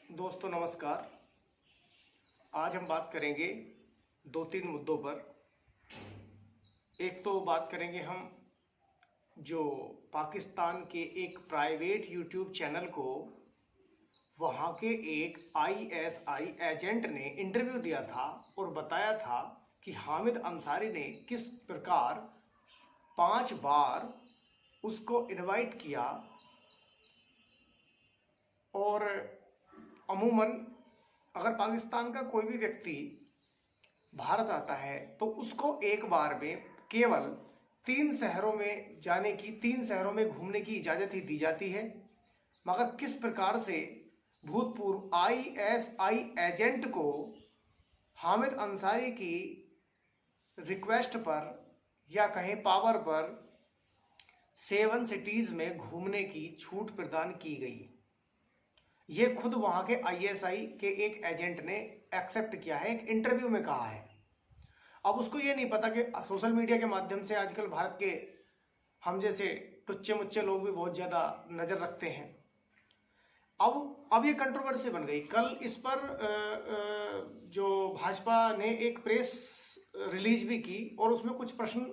दोस्तों नमस्कार। आज हम बात करेंगे दो तीन मुद्दों पर। एक तो बात करेंगे हम जो पाकिस्तान के एक प्राइवेट यूट्यूब चैनल को वहाँ के एक आईएसआई एजेंट ने इंटरव्यू दिया था और बताया था कि हामिद अंसारी ने किस प्रकार 5 बार उसको इनवाइट किया और अमूमन अगर पाकिस्तान का कोई भी व्यक्ति भारत आता है तो उसको एक बार में केवल 3 शहरों में जाने की 3 शहरों में घूमने की इजाज़त ही दी जाती है। मगर किस प्रकार से भूतपूर्व आईएसआई एजेंट को हामिद अंसारी की रिक्वेस्ट पर या कहें पावर पर 7 सिटीज़ में घूमने की छूट प्रदान की गई, ये खुद वहां के आईएसआई के एक एजेंट ने एक्सेप्ट किया है, एक इंटरव्यू में कहा है। अब उसको ये नहीं पता कि सोशल मीडिया के माध्यम से आजकल भारत के हम जैसे टुच्चे मुच्चे लोग भी बहुत ज़्यादा नज़र रखते हैं। अब ये कंट्रोवर्सी बन गई। कल इस पर जो भाजपा ने एक प्रेस रिलीज भी की और उसमें कुछ प्रश्न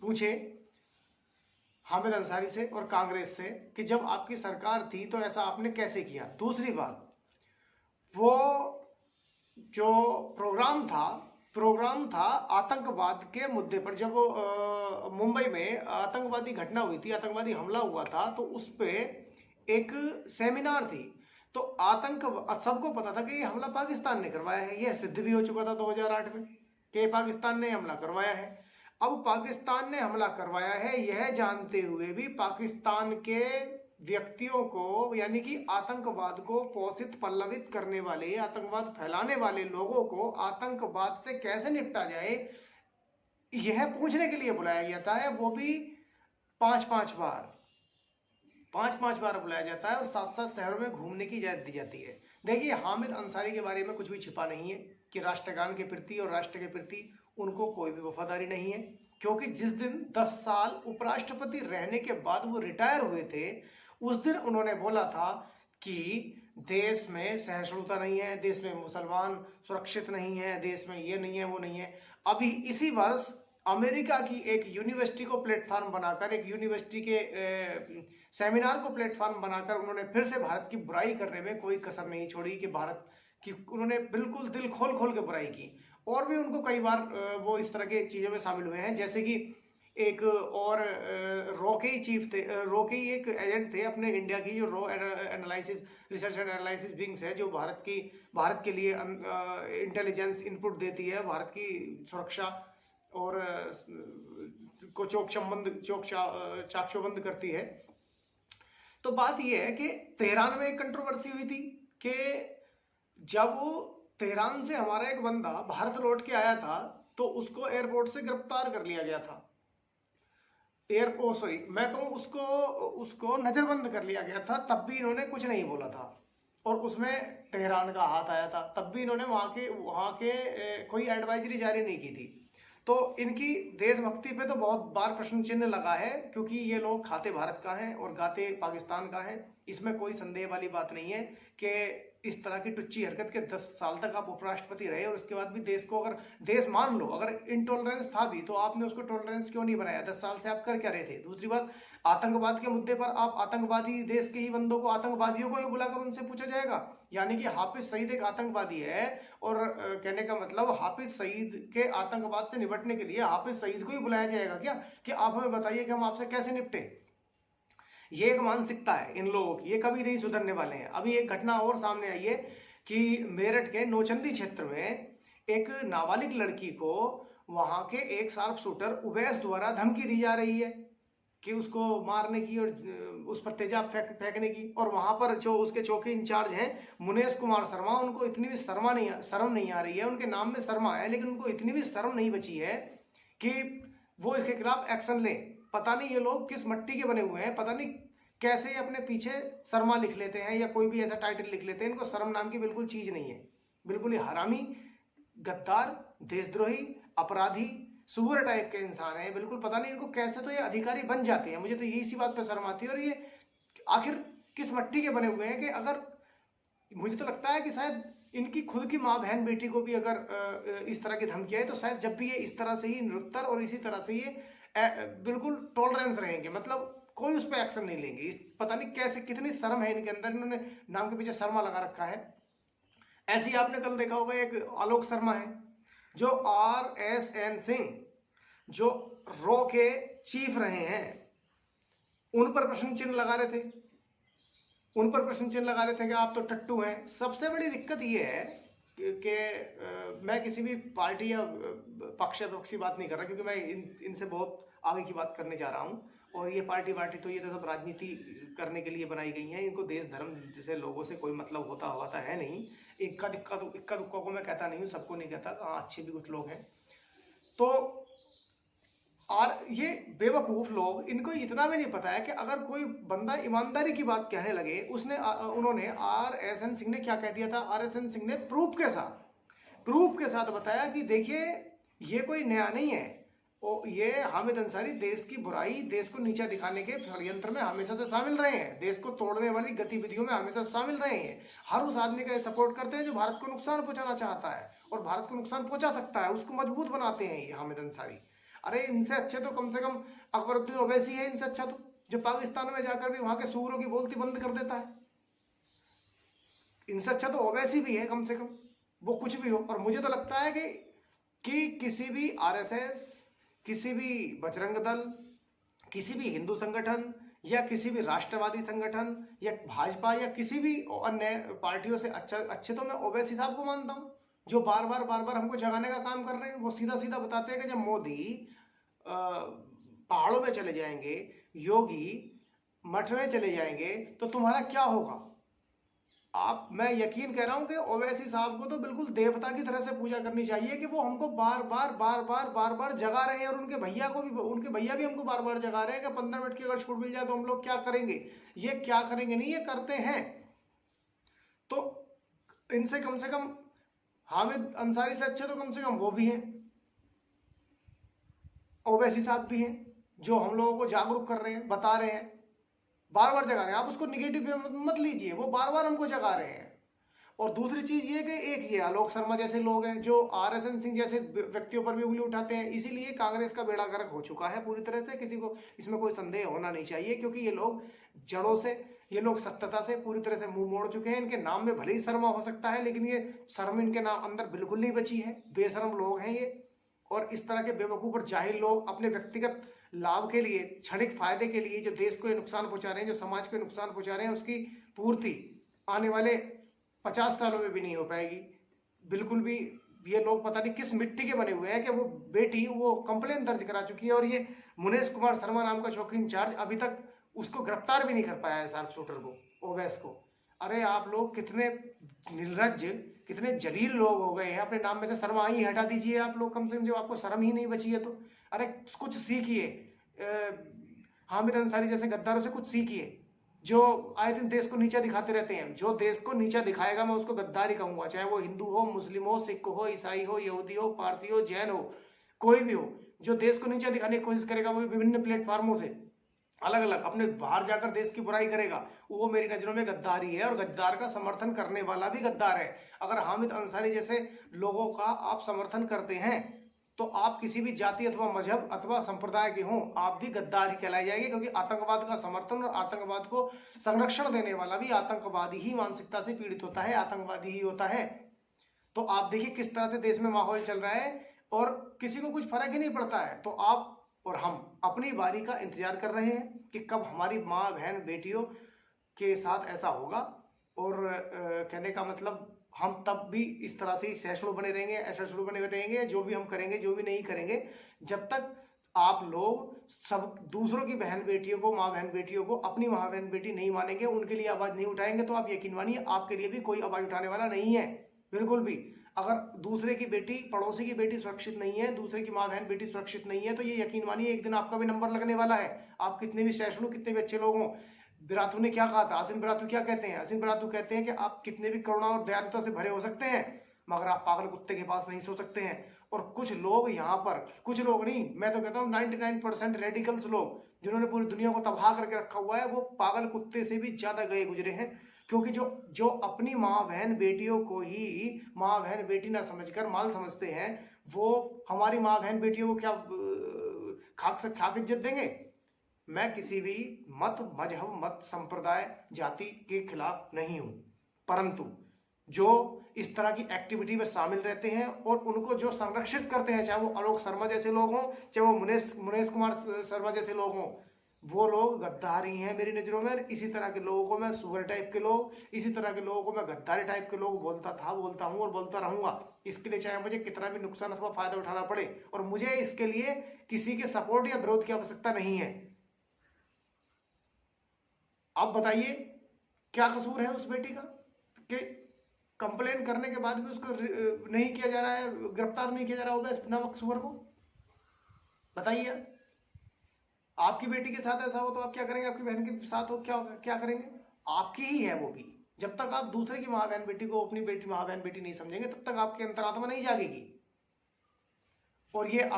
पूछे हामिद अंसारी से और कांग्रेस से कि जब आपकी सरकार थी तो ऐसा आपने कैसे किया। दूसरी बात, वो जो प्रोग्राम था आतंकवाद के मुद्दे पर। जब मुंबई में आतंकवादी घटना हुई थी, आतंकवादी हमला हुआ था, तो उस पे एक सेमिनार थी। तो सबको पता था कि ये हमला पाकिस्तान ने करवाया है। यह सिद्ध भी हो चुका था 2008 में कि पाकिस्तान ने हमला करवाया है। अब पाकिस्तान ने हमला करवाया है, यह जानते हुए भी पाकिस्तान के व्यक्तियों को यानी कि आतंकवाद को पोषित पल्लवित करने वाले, आतंकवाद फैलाने वाले लोगों को आतंकवाद से कैसे निपटा जाए, यह पूछने के लिए बुलाया गया था। वो भी 5-5 बार बुलाया जाता है और 7-7 शहरों में घूमने की इजाजत दी जाती है। देखिए, हामिद अंसारी के बारे में कुछ भी छिपा नहीं है कि राष्ट्रगान के प्रति और राष्ट्र के प्रति उनको कोई भी वफादारी नहीं है, क्योंकि जिस दिन 10 साल उपराष्ट्रपति रहने के बाद वो रिटायर हुए थे, उस दिन उन्होंने बोला था कि देश में सहिष्णुता नहीं है, देश में मुसलमान सुरक्षित नहीं है, देश में ये नहीं है, वो नहीं है। अभी इसी वर्ष अमेरिका की एक यूनिवर्सिटी को प्लेटफॉर्म बनाकर, एक यूनिवर्सिटी के सेमिनार को प्लेटफॉर्म बनाकर उन्होंने फिर से भारत की बुराई करने में कोई कसर नहीं छोड़ी कि भारत की उन्होंने बिल्कुल दिल खोल खोल के बुराई की। और भी उनको कई बार वो इस तरह के चीज़ों में शामिल हुए हैं, जैसे कि एक और रोकेई चीफ थे, रोकेई एक एजेंट थे अपने इंडिया की, जो रो analysis research and analysis wings है, जो भारत के लिए इंटेलिजेंस इनपुट देती है, भारत की सुरक्षा और को चाकचौबंद करती है। तो बात यह है कि तेहरान में एक कंट्रोवर्सी हुई थी कि जब तेहरान से हमारा एक बंदा भारत लौट के आया था तो उसको एयरपोर्ट से गिरफ्तार कर लिया गया था। मैं कहूँ उसको नजरबंद कर लिया गया था, तब भी इन्होंने कुछ नहीं बोला था और उसमें तेहरान का हाथ आया था, तब भी इन्होंने वहाँ के कोई एडवाइजरी जारी नहीं की थी। तो इनकी देशभक्ति पे तो बहुत बार प्रश्न चिन्ह लगा है, क्योंकि ये लोग खाते भारत का हैं और गाते पाकिस्तान का है। इसमें कोई संदेह वाली बात नहीं है कि इस तरह की टुच्ची हरकत के 10 साल तक आप उपराष्ट्रपति रहे और उसके बाद भी देश को, अगर देश मान लो अगर इनटॉलरेंस था भी, तो आपने उसको टॉलरेंस क्यों नहीं बनाया? 10 साल से आप कर क्या रहे थे? दूसरी बात, आतंकवाद के मुद्दे पर आप आतंकवादी देश के ही बंदों को, आतंकवादियों को ही बुलाकर उनसे पूछा जाएगा? यानी कि हाफिज सईद एक आतंकवादी है और कहने का मतलब हाफिज सईद के आतंकवाद से निपटने के लिए हाफिज सईद को ही बुलाया जाएगा क्या कि आप हमें बताइए कि हम आपसे कैसे निपटे? ये एक मानसिकता है इन लोगों की, ये कभी नहीं सुधरने वाले हैं। अभी एक घटना और सामने आई है कि मेरठ के नौचंदी क्षेत्र में एक नाबालिग लड़की को वहां के एक शार्प शूटर उवैस द्वारा धमकी दी जा रही है कि उसको मारने की और उस पर तेजाब फेंकने की। और वहां पर जो उसके चौकी इंचार्ज हैं मुनेश कुमार शर्मा, उनको इतनी भी शर्म नहीं आ रही है। उनके नाम में शर्मा है, लेकिन उनको इतनी भी शर्म नहीं बची है कि वो इसके खिलाफ एक्शन लें। पता नहीं ये लोग किस मट्टी के बने हुए हैं, पता नहीं कैसे अपने पीछे शर्मा लिख लेते हैं या कोई भी ऐसा टाइटल लिख लेते हैं। इनको शर्म नाम की बिल्कुल चीज नहीं है। बिल्कुल ही हरामी, गद्दार, देशद्रोही, अपराधी, सुअर टाइप के इंसान है बिल्कुल। पता नहीं इनको कैसे तो ये अधिकारी बन जाते हैं। मुझे तो यही इसी बात पर शर्म आती है। और ये आखिर किस मट्टी के बने हुए हैं कि अगर मुझे तो लगता है कि शायद इनकी खुद की माँ बहन बेटी को भी अगर इस तरह की धमकी आए तो शायद जब भी ये इस तरह से ही निरुत्तर और इसी तरह से ये बिल्कुल टॉलरेंस रहेंगे, मतलब कोई उस पर एक्शन नहीं लेंगे। इस पता नहीं कैसे, कितनी शर्म है इनके अंदर, इन्होंने नाम के पीछे शर्मा लगा रखा है। ऐसे ही आपने कल देखा होगा एक आलोक शर्मा है जो RSN सिंह जो रॉ के चीफ रहे हैं, उन पर प्रश्न चिन्ह लगा रहे थे, उन पर प्रश्न चिन्ह लगा रहे थे कि आप तो टट्टू हैं। सबसे बड़ी दिक्कत ये है कि मैं किसी भी पार्टी या पक्ष की बात नहीं कर रहा, क्योंकि मैं इनसे बहुत आगे की बात करने जा रहा हूँ। और ये पार्टी तो ये तो सब राजनीति करने के लिए बनाई गई है। इनको देश धर्म जैसे लोगों से कोई मतलब होता है नहीं। इक्का दुक्का को मैं कहता नहीं हूँ, सबको नहीं कहता, अच्छे भी कुछ लोग हैं। तो और ये बेवकूफ लोग, इनको इतना भी नहीं पता है कि अगर कोई बंदा ईमानदारी की बात कहने लगे, उन्होंने RSN सिंह ने क्या कह दिया था, RSN सिंह ने प्रूफ के साथ बताया कि देखिए ये कोई नया नहीं है, ये हामिद अंसारी देश की बुराई, देश को नीचा दिखाने के षड्यंत्र में हमेशा से शामिल रहे हैं, देश को तोड़ने वाली गतिविधियों में हमेशा शामिल रहे हैं। हर उस आदमी का सपोर्ट करते हैं जो भारत को नुकसान पहुंचाना चाहता है और भारत को नुकसान पहुंचा सकता है, उसको मजबूत बनाते हैं ये हामिद अंसारी। अरे इनसे अच्छे तो कम से कम अकबरुद्दीन ओवैसी है, इनसे अच्छा तो, जो पाकिस्तान में जाकर भी वहां के सूरों की बोलती बंद कर देता है। इनसे अच्छा तो ओवैसी भी है कम से कम, वो कुछ भी हो। और मुझे तो लगता है कि किसी भी RSS, किसी भी बजरंग दल, किसी भी हिंदू संगठन या किसी भी राष्ट्रवादी संगठन या भाजपा या किसी भी अन्य पार्टियों से अच्छे तो मैं ओवैसी साहब को मानता हूं, जो बार बार हमको जगाने का काम कर रहे हैं। वो सीधा बताते हैं कि जब मोदी पहाड़ों में चले जाएंगे, योगी मठ में चले जाएंगे, तो तुम्हारा क्या होगा। मैं यकीन कह रहा हूं कि ओवैसी साहब को तो बिल्कुल देवता की तरह से पूजा करनी चाहिए कि वो हमको बार बार जगा रहे हैं। और उनके भैया भी हमको बार बार जगा रहे हैं कि 15 मिनट की अगर छूट मिल जाए तो हम लोग क्या करेंगे। ये क्या करेंगे नहीं, ये करते हैं। तो इनसे कम से कम हामिद अंसारी से अच्छे तो कम से कम वो भी हैं, ओवैसी साहब भी हैं, जो हम लोगों को जागरूक कर रहे हैं, बता रहे हैं, बार जगा रहे हैं। आप उसको निगेटिव मत लीजिए, वो बार हमको जगा रहे हैं। और दूसरी चीज ये कि एक ये आलोक शर्मा जैसे लोग हैं जो RSN सिंह जैसे व्यक्तियों पर भी उंगली उठाते हैं, इसीलिए कांग्रेस का बेड़ा गर्क हो चुका है पूरी तरह से। किसी को इसमें कोई संदेह होना नहीं चाहिए, क्योंकि ये लोग जड़ों से, ये लोग सत्यता से पूरी तरह से मुंह मोड़ चुके हैं। इनके नाम में भले ही शर्मा हो सकता है, लेकिन ये शर्म इनके नाम अंदर बिल्कुल नहीं बची है। बेशरम लोग हैं ये। और इस तरह के बेवकूफ और जाहिल लोग अपने व्यक्तिगत लाभ के लिए, क्षणिक फायदे के लिए जो देश को नुकसान पहुंचा रहे हैं, जो समाज को नुकसान पहुंचा रहे हैं, उसकी पूर्ति आने वाले 50 सालों में भी नहीं हो पाएगी बिल्कुल भी। ये लोग पता नहीं किस मिट्टी के बने हुए हैं कि वो बेटी वो कंप्लेन दर्ज करा चुकी है, और ये मुनेश कुमार शर्मा नाम का चौकी इंचार्ज अभी तक उसको गिरफ्तार भी नहीं कर पाया है, शार्प शूटर को, ओवैस को। अरे आप लोग कितने निर्लज्ज, कितने जलील लोग हो गए हैं। अपने नाम में से शर्मा ही हटा दीजिए आप लोग, कम से कम, जब आपको शर्म ही नहीं बची है तो। अरे कुछ सीखिए, हामिद अंसारी जैसे गद्दारों से कुछ सीखिए, जो आए दिन देश को नीचा दिखाते रहते हैं। जो देश को नीचा दिखाएगा मैं उसको गद्दार ही कहूंगा, चाहे वो हिंदू हो, मुस्लिम हो, सिख हो, ईसाई हो, यहूदी हो, पारसी हो, जैन हो, कोई भी हो। जो देश को नीचा दिखाने की कोशिश करेगा, वो विभिन्न प्लेटफॉर्मों से अलग अलग अपने बाहर जाकर देश की बुराई करेगा, वो मेरी नजरों में गद्दारी है। और गद्दार का समर्थन करने वाला भी गद्दार है। अगर हामिद अंसारी जैसे लोगों का आप समर्थन करते हैं तो आप किसी भी जाति अथवा मजहब अथवा संप्रदाय के हों, आप भी गद्दार ही कहलाए जाएंगे। क्योंकि आतंकवाद का समर्थन और आतंकवाद को संरक्षण देने वाला भी आतंकवादी ही मानसिकता से पीड़ित होता है, आतंकवादी ही होता है। तो आप देखिए किस तरह से देश में माहौल चल रहा है और किसी को कुछ फर्क ही नहीं पड़ता है। तो आप और हम अपनी बारी का इंतजार कर रहे हैं कि कब हमारी माँ बहन बेटियों के साथ ऐसा होगा। और कहने का मतलब, हम तब भी इस तरह से ही सहिष्णु बने रहेंगे, असहिष्णु बने रहेंगे, जो भी हम करेंगे, जो भी नहीं करेंगे, जब तक आप लोग सब दूसरों की बहन बेटियों को, माँ बहन बेटियों को अपनी माँ बहन बेटी नहीं मानेंगे, उनके लिए आवाज नहीं उठाएंगे, तो आप यकीन मानिए आपके लिए भी कोई आवाज उठाने वाला नहीं है, बिल्कुल भी। अगर दूसरे की बेटी, पड़ोसी की बेटी सुरक्षित नहीं है, दूसरे की माँ बहन बेटी सुरक्षित नहीं है, तो ये यकीन मानिए एक दिन आपका भी नंबर लगने वाला है। आप कितने भी सहिष्णु, कितने भी अच्छे लोग हों। बिरातू ने क्या कहा था, हसीन बिरातू क्या कहते हैं, हसीन बिरातू कहते हैं कि आप कितने भी करुणा और दयालुता से भरे हो सकते हैं, मगर आप पागल कुत्ते के पास नहीं सो सकते हैं। और कुछ लोग यहाँ पर, कुछ लोग नहीं, मैं तो कहता हूँ 99% रेडिकल्स लोग, जिन्होंने पूरी दुनिया को तबाह करके रखा हुआ है, वो पागल कुत्ते से भी ज्यादा गए गुजरे हैं। क्योंकि जो जो अपनी माँ बहन बेटियों को ही माँ बहन बेटी ना समझकर माल समझते हैं, वो हमारी माँ बहन बेटियों को क्या खाक इज्जत देंगे? मैं किसी भी मत, मजहब, मत, संप्रदाय, जाति के खिलाफ नहीं हूं, परंतु जो इस तरह की एक्टिविटी में शामिल रहते हैं और उनको जो संरक्षित करते हैं, चाहे वो आलोक शर्मा जैसे लोग हों, चाहे वो मुनेश कुमार शर्मा जैसे लोग हों, वो लोग गद्दारी हैं मेरी नजरों में। इसी तरह के लोगों को मैं सुअर टाइप के लोग, इसी तरह के लोगों को मैं गद्दारी टाइप के लोग बोलता था, बोलता हूं और बोलता रहूंगा। इसके लिए चाहे मुझे कितना भी नुकसान अथवा फायदा उठाना पड़े, और मुझे इसके लिए किसी के सपोर्ट या विरोध की आवश्यकता नहीं है। आप बताइए क्या कसूर है उस बेटी का कि कंप्लेन करने के बाद भी उसको नहीं किया जा रहा है, गिरफ्तार नहीं किया जा रहा होगा इस नामक सुअर को? बताइए। आपकी बेटी के साथ ऐसा हो तो आप क्या करेंगे? आपकी बहन के साथ हो क्या क्या करेंगे? आपकी ही है वो भी। जब तक आप दूसरे की माँ बहन बेटी को अपनी बेटी माँ बहन बेटी नहीं समझेंगे, तब तक आपकी अंतरात्मा नहीं जागेगी। और ये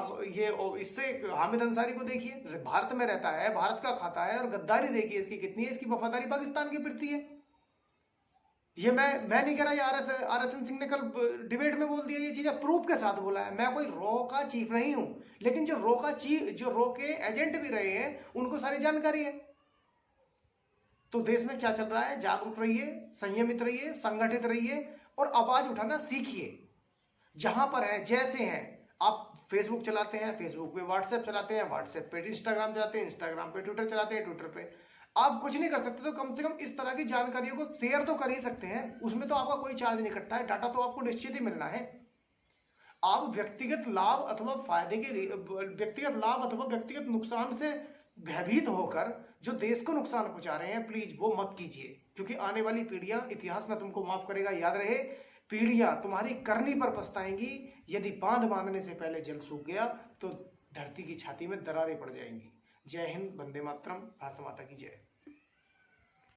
इससे हामिद अंसारी को देखिए, भारत में रहता है, भारत का खाता है, और गद्दारी देखिए इसकी कितनी है, इसकी वफादारी पाकिस्तान के प्रति है। ये मैं नहीं कह रहा, ये आर एस सिंह ने कल डिबेट में बोल दिया, ये चीजें प्रूफ के साथ बोला है। मैं कोई रॉ का चीफ नहीं हूं, लेकिन जो रॉ के एजेंट भी रहे हैं उनको सारी जानकारी है। तो देश में क्या चल रहा है, जागरूक रहिए, संयमित रहिए, संगठित रहिए और आवाज उठाना सीखिए। जहां पर है, जैसे हैं, आप फेसबुक चलाते हैं, फेसबुक पे व्हाट्सएप चलाते हैं, व्हाट्सएप पे इंस्टाग्राम चलाते हैं, इंस्टाग्राम पे ट्विटर चलाते हैं, ट्विटर पे आप कुछ नहीं कर सकते तो कम से कम इस तरह की जानकारियों को शेयर तो कर ही सकते हैं। उसमें तो आपका कोई चार्ज नहीं कटता है, डाटा तो आपको निश्चित ही मिलना है। आप व्यक्तिगत लाभ अथवा फायदे के व्यक्तिगत लाभ अथवा व्यक्तिगत नुकसान से भयभीत होकर जो देश को नुकसान पहुंचा रहे हैं, प्लीज वो मत कीजिए, क्योंकि आने वाली पीढ़ियां, इतिहास ना तुमको माफ करेगा। याद रहे, पीढ़ियां तुम्हारी करनी पर पछताएंगी। यदि बांध बांधने से पहले जल सूख गया तो धरती की छाती में दरारें पड़ जाएंगी। जय हिंद, वंदे मातरम, भारत माता की जय।